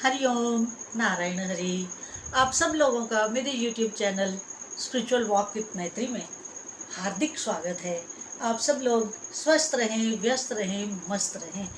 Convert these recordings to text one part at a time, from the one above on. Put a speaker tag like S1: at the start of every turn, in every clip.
S1: हरिओम नारायण हरि। आप सब लोगों का मेरे YouTube channel spiritual walk with मैत्री में हार्दिक स्वागत है। आप सब लोग स्वस्थ रहें, व्यस्त रहें, मस्त रहें,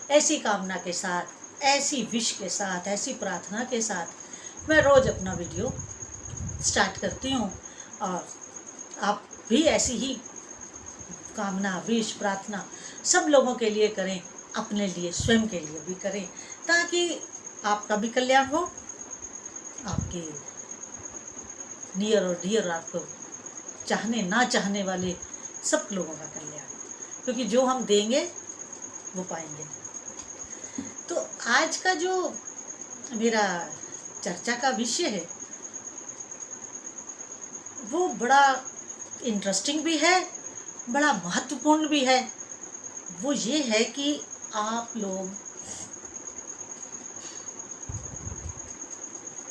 S1: ऐसी कामना के साथ, ऐसी विश के साथ, ऐसी प्रार्थना के साथ मैं रोज़ अपना वीडियो स्टार्ट करती हूँ। और आप भी ऐसी ही कामना, विश, प्रार्थना सब लोगों के लिए करें, अपने लिए, स्वयं के लिए भी करें, ताकि आपका भी कल्याण हो, आपके नियर और डियर, आपको चाहने ना चाहने वाले सब लोगों का कल्याण, क्योंकि जो हम देंगे वो पाएंगे। तो आज का जो मेरा चर्चा का विषय है वो बड़ा इंटरेस्टिंग भी है, बड़ा महत्वपूर्ण भी है। वो ये है कि आप लोग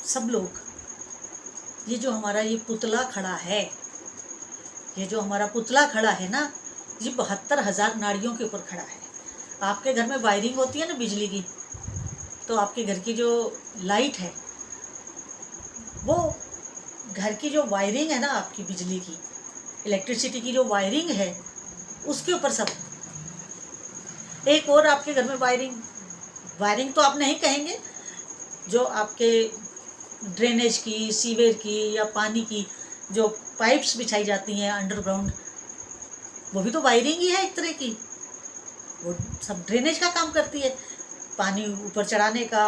S1: सब लोग, ये जो हमारा ये पुतला खड़ा है, ये जो हमारा पुतला खड़ा है ना, ये 72,000 नाड़ियों के ऊपर खड़ा है। आपके घर में वायरिंग होती है ना बिजली की, तो आपके घर की जो लाइट है, वो घर की जो वायरिंग है ना, आपकी बिजली की, इलेक्ट्रिसिटी की जो वायरिंग है, उसके ऊपर सब। एक और आपके घर में वायरिंग तो आप नहीं कहेंगे, जो आपके ड्रेनेज की, सीवेज की या पानी की जो पाइप्स बिछाई जाती हैं अंडरग्राउंड, वो भी तो वायरिंग ही है एक तरह की। वो सब ड्रेनेज का काम करती है, पानी ऊपर चढ़ाने का,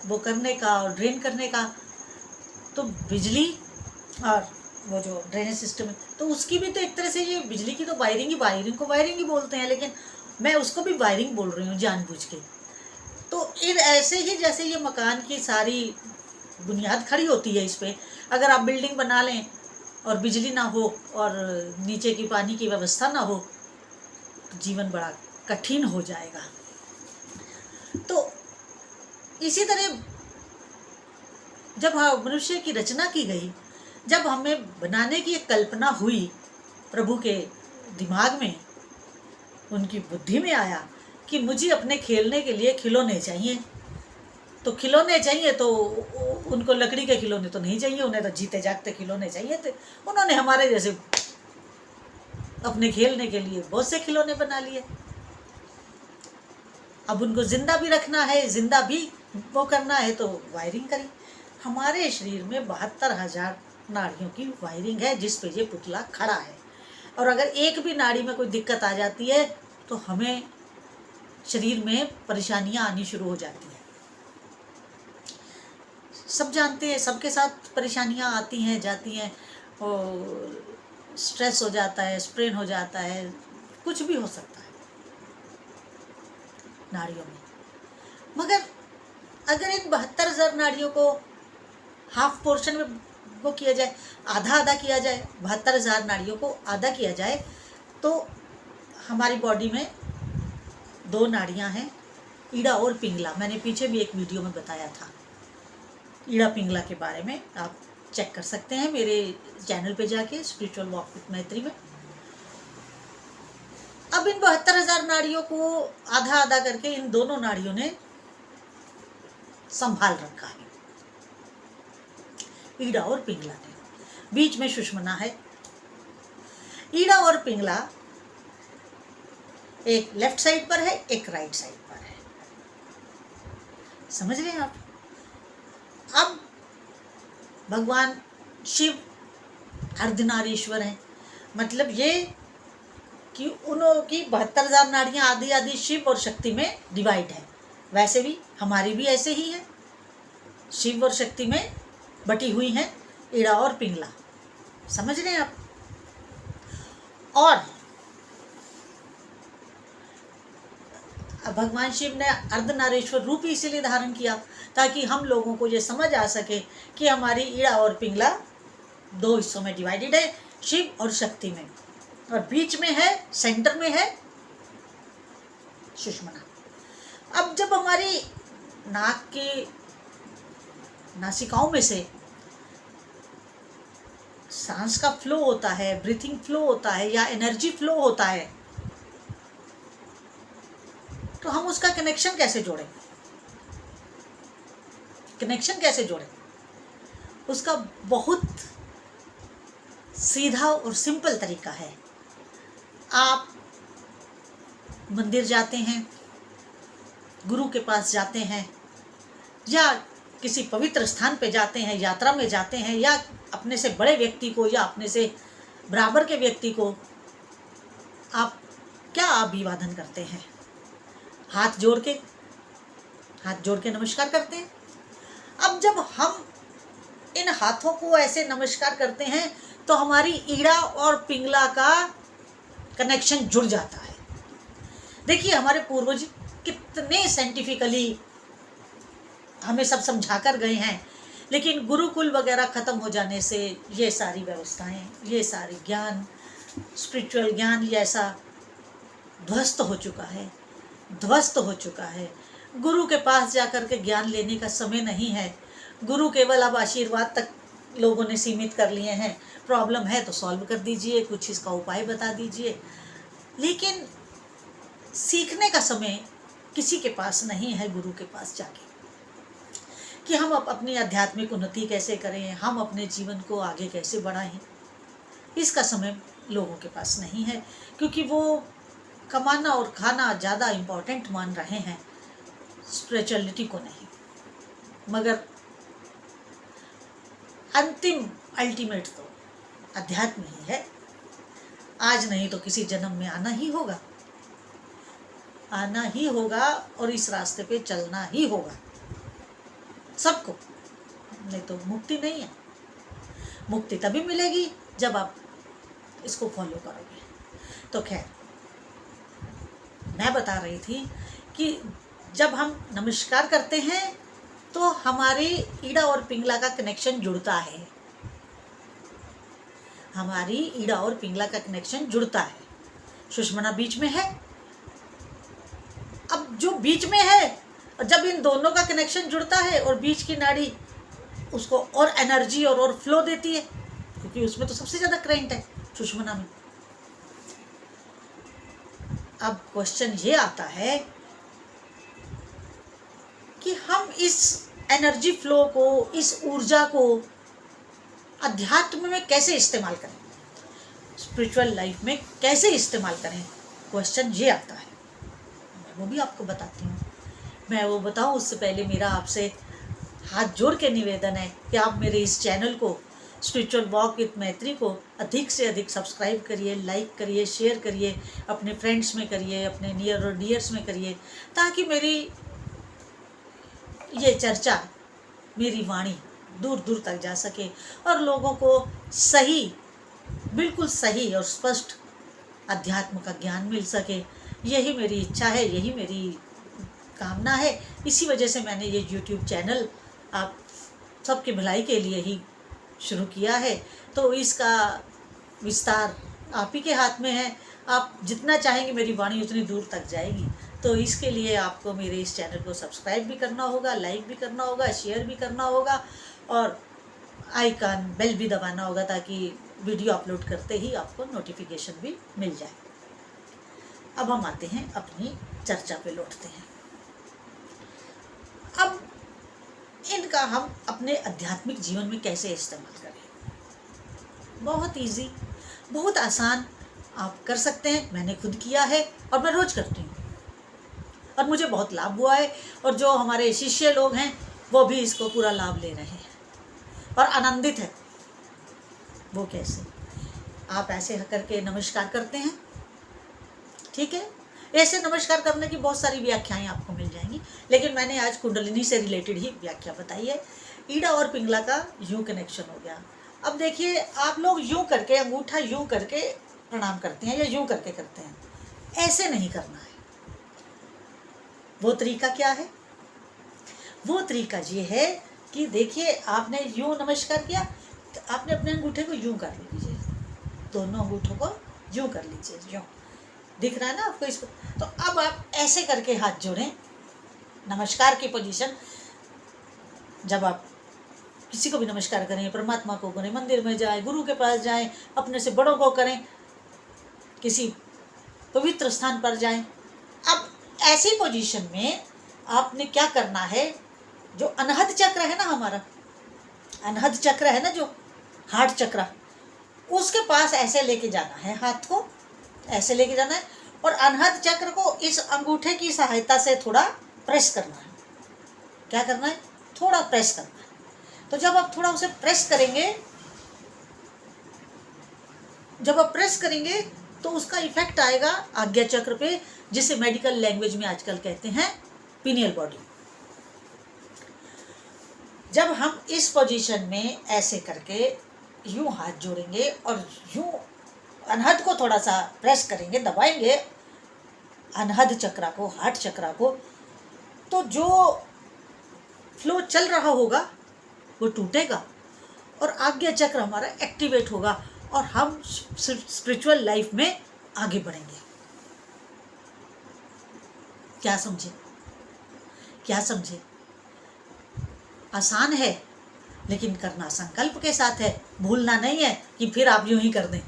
S1: वो करने का और ड्रेन करने का। तो बिजली और वो जो ड्रेनेज सिस्टम है, तो उसकी भी तो एक तरह से, ये बिजली की तो वायरिंग को वायरिंग ही बोलते हैं, लेकिन मैं उसको भी वायरिंग बोल रही हूँ जानबूझ के। तो इन ऐसे ही जैसे ये मकान की सारी बुनियाद खड़ी होती है इस पे, अगर आप बिल्डिंग बना लें और बिजली ना हो और नीचे की पानी की व्यवस्था ना हो, तो जीवन बड़ा कठिन हो जाएगा। तो इसी तरह जब मनुष्य की रचना की गई, जब हमें बनाने की एक कल्पना हुई, प्रभु के दिमाग में, उनकी बुद्धि में आया कि मुझे अपने खेलने के लिए खिलौने चाहिए। तो खिलौने चाहिए तो उनको लकड़ी के खिलौने तो नहीं चाहिए, उन्हें तो जीते जागते खिलौने चाहिए थे। उन्होंने हमारे जैसे अपने खेलने के लिए बहुत से खिलौने बना लिए। अब उनको जिंदा भी रखना है, जिंदा भी वो करना है, तो वायरिंग करी। हमारे शरीर में 72,000 नाड़ियों की वायरिंग है, जिस पे ये पुतला खड़ा है। और अगर एक भी नाड़ी में कोई दिक्कत आ जाती है तो हमें शरीर में परेशानियां आनी शुरू हो जाती हैं। सब जानते हैं, सबके साथ परेशानियां आती हैं, जाती हैं, और स्ट्रेस हो जाता है, स्ट्रेन हो जाता है, कुछ भी हो सकता है नाड़ियों में। मगर अगर इन 72,000 नाड़ियों को हाफ पोर्शन में वो किया जाए, आधा किया जाए, 72,000 नाड़ियों को आधा किया जाए, तो हमारी बॉडी में 2 नाड़ियां हैं, ईड़ा और पिंगला। मैंने पीछे भी एक वीडियो में बताया था ईड़ा पिंगला के बारे में, आप चेक कर सकते हैं मेरे चैनल पे जाके, स्पिरिचुअल वॉक विद मैत्री में। अब इन 72,000 नाड़ियों को आधा करके इन दोनों नाड़ियों ने संभाल रखा है, ईड़ा और पिंगला ने। बीच में सुषुम्ना है। ईड़ा और पिंगला एक लेफ्ट साइड पर है, एक राइट साइड पर है। समझ रहे हैं आप? अब भगवान शिव अर्धनारीश्वर हैं, मतलब ये कि उनकी 72,000 नाड़ियां आधी आधी शिव और शक्ति में डिवाइड है। वैसे भी हमारी भी ऐसे ही है, शिव और शक्ति में बटी हुई हैं ईड़ा और पिंगला। समझ रहे हैं आप? और भगवान शिव ने अर्धनारीश्वर रूप ही इसीलिए धारण किया ताकि हम लोगों को ये समझ आ सके कि हमारी ईड़ा और पिंगला 2 हिस्सों में डिवाइडेड है, शिव और शक्ति में, और बीच में है, सेंटर में है सुषुम्ना। अब जब हमारी नाक के नासिकाओं में से सांस का फ्लो होता है, ब्रीथिंग फ्लो होता है, या एनर्जी फ्लो होता है, तो हम उसका कनेक्शन कैसे जोड़ें? कनेक्शन कैसे जोड़ें, उसका बहुत सीधा और सिंपल तरीका है। आप मंदिर जाते हैं, गुरु के पास जाते हैं, या किसी पवित्र स्थान पे जाते हैं, यात्रा में जाते हैं, या अपने से बड़े व्यक्ति को या अपने से बराबर के व्यक्ति को आप क्या अभिवादन करते हैं? हाथ जोड़ के नमस्कार करते हैं। अब जब हम इन हाथों को ऐसे नमस्कार करते हैं तो हमारी ईड़ा और पिंगला का कनेक्शन जुड़ जाता है। देखिए, हमारे पूर्वज कितने साइंटिफिकली हमें सब समझा कर गए हैं, लेकिन गुरुकुल वगैरह ख़त्म हो जाने से ये सारी व्यवस्थाएं, ये सारी ज्ञान, स्पिरिचुअल ज्ञान, ये ऐसा ध्वस्त हो चुका है। गुरु के पास जाकर के ज्ञान लेने का समय नहीं है। गुरु केवल अब आशीर्वाद तक लोगों ने सीमित कर लिए हैं। प्रॉब्लम है तो सॉल्व कर दीजिए, कुछ इसका उपाय बता दीजिए, लेकिन सीखने का समय किसी के पास नहीं है गुरु के पास जाके, कि हम अपनी आध्यात्मिक उन्नति कैसे करें, हम अपने जीवन को आगे कैसे बढ़ाएं। इसका समय लोगों के पास नहीं है, क्योंकि वो कमाना और खाना ज़्यादा इम्पोर्टेंट मान रहे हैं, स्पिरिचुअलिटी को नहीं। मगर अंतिम अल्टीमेट तो अध्यात्म ही है। आज नहीं तो किसी जन्म में आना ही होगा और इस रास्ते पे चलना ही होगा सबको, नहीं तो मुक्ति नहीं है। मुक्ति तभी मिलेगी जब आप इसको फॉलो करोगे। तो खैर, मैं बता रही थी कि जब हम नमस्कार करते हैं तो हमारे ईड़ा और पिंगला का कनेक्शन जुड़ता है। हमारी ईड़ा और पिंगला का कनेक्शन जुड़ता है। सुषुम्ना बीच में है। अब जो बीच में है, जब इन दोनों का कनेक्शन जुड़ता है और बीच की नाड़ी उसको और एनर्जी और फ्लो देती है, क्योंकि उसमें तो सबसे ज़्यादा करंट है सुषुम्ना में। अब क्वेश्चन ये आता है कि हम इस एनर्जी फ्लो को, इस ऊर्जा को अध्यात्म में कैसे इस्तेमाल करें, स्पिरिचुअल लाइफ में कैसे इस्तेमाल करें। क्वेश्चन ये आता है, वो भी आपको बताती हूँ। मैं वो बताऊँ उससे पहले मेरा आपसे हाथ जोड़ के निवेदन है कि आप मेरे इस चैनल को स्पिरिचुअल वॉक विद मैत्री को अधिक से अधिक सब्सक्राइब करिए, लाइक करिए, शेयर करिए, अपने फ्रेंड्स में करिए, अपने नियर और डियर्स में करिए, ताकि मेरी ये चर्चा, मेरी वाणी दूर दूर तक जा सके और लोगों को सही, बिल्कुल सही और स्पष्ट अध्यात्म का ज्ञान मिल सके। यही मेरी इच्छा है, यही मेरी कामना है। इसी वजह से मैंने ये YouTube चैनल आप सबके भलाई के लिए ही शुरू किया है। तो इसका विस्तार आप ही के हाथ में है। आप जितना चाहेंगे मेरी वाणी उतनी दूर तक जाएगी। तो इसके लिए आपको मेरे इस चैनल को सब्सक्राइब भी करना होगा, लाइक भी करना होगा, शेयर भी करना होगा और आइकन बेल भी दबाना होगा, ताकि वीडियो अपलोड करते ही आपको नोटिफिकेशन भी मिल जाए। अब हम आते हैं अपनी चर्चा पे, लौटते हैं। अब इनका हम अपने आध्यात्मिक जीवन में कैसे इस्तेमाल करें। बहुत इजी, बहुत आसान आप कर सकते हैं। मैंने खुद किया है और मैं रोज़ करती हूँ और मुझे बहुत लाभ हुआ है। और जो हमारे शिष्य लोग हैं वो भी इसको पूरा लाभ ले रहे हैं और आनंदित है। वो कैसे? आप ऐसे करके नमस्कार करते हैं, ठीक है। ऐसे नमस्कार करने की बहुत सारी व्याख्याएं आपको मिल जाएंगी, लेकिन मैंने आज कुंडलिनी से रिलेटेड ही व्याख्या बताई है। ईड़ा और पिंगला का यूं कनेक्शन हो गया। अब देखिए, आप लोग यूं करके, अंगूठा यूं करके प्रणाम करते हैं या यूं करके करते हैं, ऐसे नहीं करना है। वो तरीका क्या है? वो तरीका ये है कि देखिए, आपने यूं नमस्कार किया तो आपने अपने अंगूठे को यूं कर लीजिए, दोनों अंगूठों को यूं कर लीजिए, यूं दिख रहा है ना आपको इसको। तो अब आप ऐसे करके हाथ जोड़ें, नमस्कार की पोजीशन। जब आप किसी को भी नमस्कार करें, परमात्मा को करें, मंदिर में जाएं, गुरु के पास जाएं, अपने से बड़ों को करें, किसी पवित्र स्थान पर जाएं। अब ऐसी पोजीशन में आपने क्या करना है, जो अनहद चक्र है ना हमारा, अनहद चक्र है ना जो हार्ट चक्र, उसके पास ऐसे लेके जाना है, हाथ को ऐसे लेके जाना है और अनहद चक्र को इस अंगूठे की सहायता से थोड़ा प्रेस करना है। क्या करना है? थोड़ा प्रेस करना है। तो जब आप थोड़ा उसे प्रेस करेंगे, जब आप प्रेस करेंगे तो उसका इफेक्ट आएगा आज्ञा चक्र पे, जिसे मेडिकल लैंग्वेज में आजकल कहते हैं पिनियल बॉडी। जब हम इस पोजीशन में ऐसे करके यूं हाथ जोड़ेंगे और यूं अनहद को थोड़ा सा प्रेस करेंगे, दबाएंगे अनहद चक्रा को, हार्ट चक्रा को, तो जो फ्लो चल रहा होगा वो टूटेगा और आज्ञा चक्र हमारा एक्टिवेट होगा और हम स्पिरिचुअल लाइफ में आगे बढ़ेंगे। क्या समझे? क्या समझे? आसान है लेकिन करना संकल्प के साथ है। भूलना नहीं है कि फिर आप यूं ही कर दें,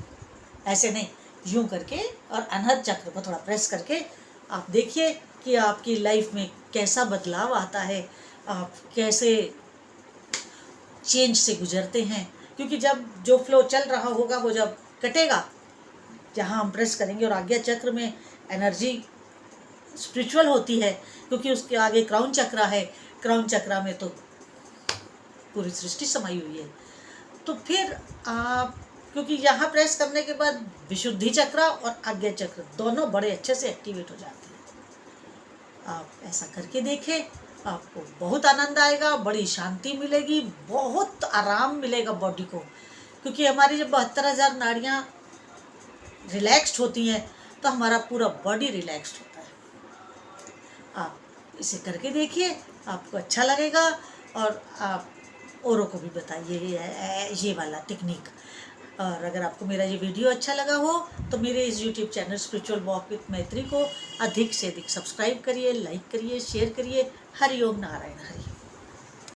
S1: ऐसे नहीं, यूं करके और अनहद चक्र को थोड़ा प्रेस करके आप देखिए कि आपकी लाइफ में कैसा बदलाव आता है, आप कैसे चेंज से गुजरते हैं। क्योंकि जब जो फ्लो चल रहा होगा वो जब कटेगा, जहाँ हम प्रेस करेंगे, और आज्ञा चक्र में एनर्जी स्पिरिचुअल होती है क्योंकि उसके आगे क्राउन चक्र है, क्राउन चक्र में तो पूरी सृष्टि समाई हुई है। तो फिर आप, क्योंकि यहाँ प्रेस करने के बाद विशुद्धि चक्र और आज्ञा चक्र दोनों बड़े अच्छे से एक्टिवेट हो जाते हैं। आप ऐसा करके देखें, आपको बहुत आनंद आएगा, बड़ी शांति मिलेगी, बहुत आराम मिलेगा बॉडी को। क्योंकि हमारी जब 72,000 नाड़ियाँ रिलैक्स्ड होती हैं तो हमारा पूरा बॉडी रिलैक्स्ड होता है। आप इसे करके देखिए, आपको अच्छा लगेगा और आप औरों को भी बताइए ये वाला टेक्निक। और अगर आपको मेरा ये वीडियो अच्छा लगा हो तो मेरे इस YouTube channel spiritual walk with मैत्री को अधिक से अधिक सब्सक्राइब करिए, लाइक करिए, शेयर करिए। हरि ओम नारायण हरि।